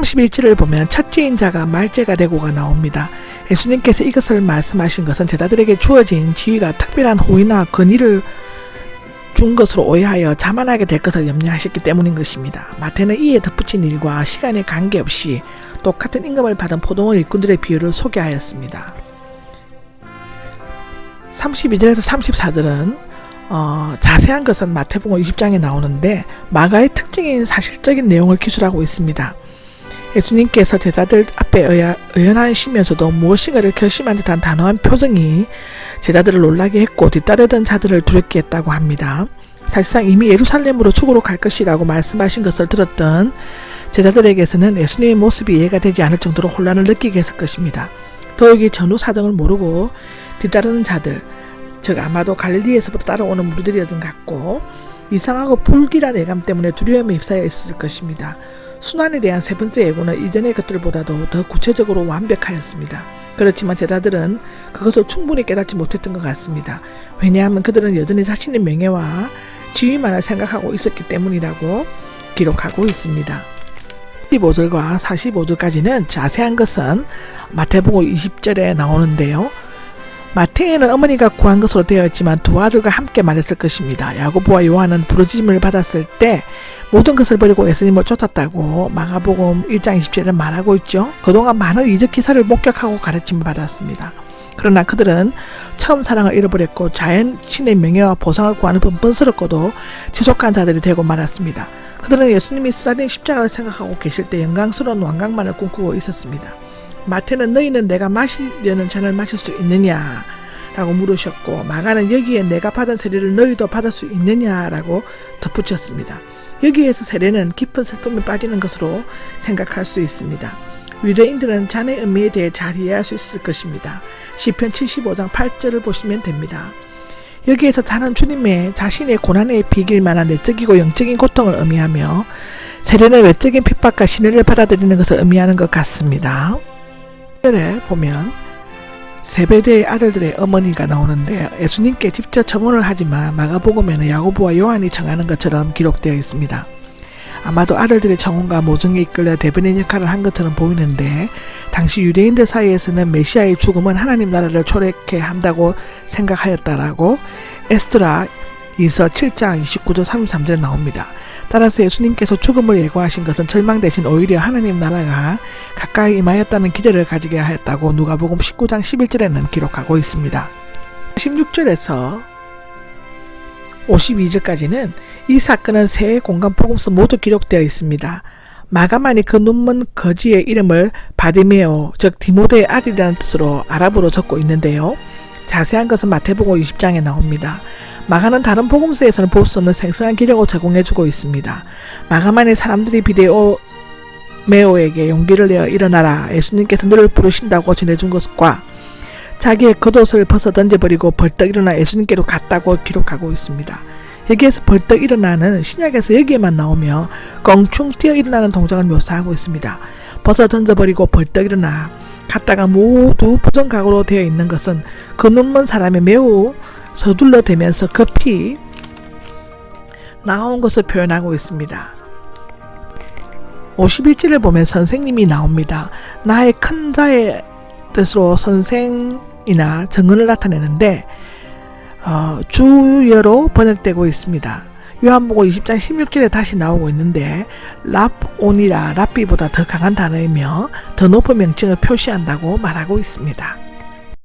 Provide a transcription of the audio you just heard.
31절을 보면 첫째인 자가 말째가 되고가 나옵니다. 예수님께서 이것을 말씀하신 것은 제자들에게 주어진 지위가 특별한 호의나 권위를 준 것으로 오해하여 자만하게 될 것을 염려하셨기 때문인 것입니다. 마태는 이에 덧붙인 일과 시간에 관계없이 똑같은 임금을 받은 포도원 일꾼들의 비유를 소개하였습니다. 32절에서 34절은 자세한 것은 마태복음 20장에 나오는데 마가의 특징인 사실적인 내용을 기술하고 있습니다. 예수님께서 제자들 앞에 의연하시면서도 무엇인가를 결심한 듯한 단호한 표정이 제자들을 놀라게 했고 뒤따르던 자들을 두렵게 했다고 합니다. 사실상 이미 예루살렘으로 죽으러 갈 것이라고 말씀하신 것을 들었던 제자들에게서는 예수님의 모습이 이해가 되지 않을 정도로 혼란을 느끼게 했을 것입니다. 더욱이 전후 사정을 모르고 뒤따르는 자들, 즉 아마도 갈릴리에서부터 따라오는 무리들이었던 것 같고 이상하고 불길한 예감 때문에 두려움에 휩싸여 있었을 것입니다. 순환에 대한 세 번째 예고는 이전의 것들보다도 더 구체적으로 완벽하였습니다. 그렇지만 제자들은 그것을 충분히 깨닫지 못했던 것 같습니다. 왜냐하면 그들은 여전히 자신의 명예와 지위만을 생각하고 있었기 때문이라고 기록하고 있습니다. 15절과 45절까지는 자세한 것은 마태복음 20절에 나오는데요. 마태에는 어머니가 구한 것으로 되어 있지만 두 아들과 함께 말했을 것입니다. 야고보와 요한은 부르짖음을 받았을 때 모든 것을 버리고 예수님을 쫓았다고 마가복음 1장 20절에 말하고 있죠. 그동안 많은 이적 기사를 목격하고 가르침을 받았습니다. 그러나 그들은 처음 사랑을 잃어버렸고 자신의 명예와 보상을 구하는 번번스럽고도 지속한 자들이 되고 말았습니다. 그들은 예수님이 이스라엘의 십자가를 생각하고 계실 때 영광스러운 왕관만을 꿈꾸고 있었습니다. 마태는 너희는 내가 마시려는 잔을 마실 수 있느냐 라고 물으셨고 마가는 여기에 내가 받은 세례를 너희도 받을 수 있느냐 라고 덧붙였습니다. 여기에서 세례는 깊은 슬픔에 빠지는 것으로 생각할 수 있습니다. 유대인들은 잔의 의미에 대해 잘 이해할 수 있을 것입니다. 시편 75장 8절을 보시면 됩니다. 여기에서 잔은 주님의 자신의 고난에 비길 만한 내적이고 영적인 고통을 의미하며 세례는 외적인 핍박과 신뢰를 받아들이는 것을 의미하는 것 같습니다. 에 보면 세베대의 아들들의 어머니가 나오는데 예수님께 직접 청혼을 하지만 마가복음에는 야고보와 요한이 청하는 것처럼 기록되어 있습니다. 아마도 아들들의 청혼과 모증에 이끌려 대변인 역할을 한 것처럼 보이는데 당시 유대인들 사이에서는 메시아의 죽음은 하나님 나라를 초래케 한다고 생각하였다라고 에스드라 2서 7장 29절 33절에 나옵니다. 따라서 예수님께서 죽음을 예고하신 것은 절망 대신 오히려 하나님 나라가 가까이 임하였다는 기대를 가지게 하였다고 누가복음 19장 11절에는 기록하고 있습니다. 16절에서 52절까지는 이 사건은 세 공간복음서 모두 기록되어 있습니다. 마가만이 그 눈먼 거지의 이름을 바디메오, 즉 디모데의 아들이라는 뜻으로 아랍어로 적고 있는데요. 자세한 것은 마태복음 20장에 나옵니다. 마가는 다른 복음서에서는 볼 수 없는 생생한 기록을 제공해주고 있습니다. 마가만의 사람들이 비데메오에게 용기를 내어 일어나라 예수님께서 너를 부르신다고 전해준 것과 자기의 겉옷을 벗어 던져버리고 벌떡 일어나 예수님께로 갔다고 기록하고 있습니다. 여기에서 벌떡 일어나는 신약에서 여기에만 나오며 껑충 뛰어 일어나는 동작을 묘사하고 있습니다. 벗어 던져버리고 벌떡 일어나 갔다가 모두 부정각오로 되어 있는 것은 그 눈먼 사람이 매우 서둘러 대면서 급히 나온 것을 표현하고 있습니다. 51절을 보면 선생님이 나옵니다. 나의 큰 자의 뜻으로 선생이나 정언을 나타내는데 주여로 번역되고 있습니다. 요한복음 20장 16절에 다시 나오고 있는데 랍온이라 랍비보다 더 강한 단어이며 더 높은 명칭을 표시한다고 말하고 있습니다.